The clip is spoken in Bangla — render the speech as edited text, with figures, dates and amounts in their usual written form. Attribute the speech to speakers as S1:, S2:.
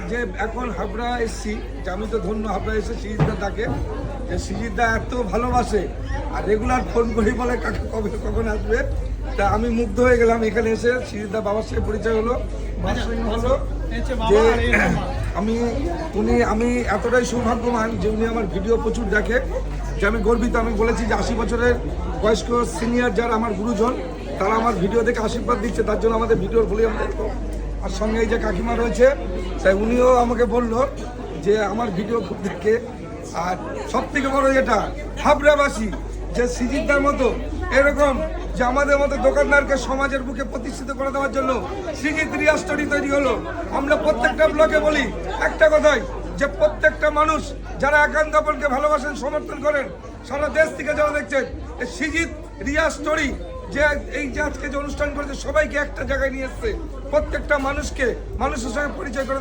S1: যে এখন হাবড়া এসছি, যে আমি তো ধন্য হাবড়া এসে সিজিদা ডাকে, যে সিজিদা এত ভালোবাসে আর রেগুলার ফোন করি বলে কাকে কবে কখন আসবে। তা আমি মুগ্ধ হয়ে গেলাম এখানে এসে, সিজিদা বাবার সাথে পরিচয় হলো, মার সঙ্গে হলো। যে আমি এতটাই সৌভাগ্যবান যে উনি আমার ভিডিও প্রচুর দেখে, যে আমি গর্বিত। আমি বলেছি যে 80 বছরের বয়স্ক সিনিয়র যারা আমার গুরুজন, তারা আমার ভিডিও দেখে আশীর্বাদ দিচ্ছে, তার জন্য আমাদের ভিডিওর ভলিউম দেখো। আর সঙ্গে এই যে কাকিমা রয়েছে, তাই উনিও আমাকে বললো যে আমার ভিডিও খুব দেখে। আর সব থেকে বড় যেটা, হাবড়াবাসী যে সিজিদার মতো এরকম যে আমাদের মতো দোকানদারকে সমাজের বুকে প্রতিষ্ঠিত করে দেওয়ার জন্য সিজিদ রিয়া স্টোরি তৈরি হলো। আমরা প্রত্যেকটা ব্লগে বলি একটা কথাই, যে প্রত্যেকটা মানুষ যারা একান্ত আপনকে ভালোবাসেন, সমর্থন করেন, সারা দেশ থেকে যারা দেখছেন, সিজিদ রিয়া স্টোরি যে এই যে আজকে যে অনুষ্ঠান করেছে সবাইকে একটা জায়গায় নিয়ে এসছে, প্রত্যেকটা মানুষকে মানুষের সঙ্গে পরিচয় করে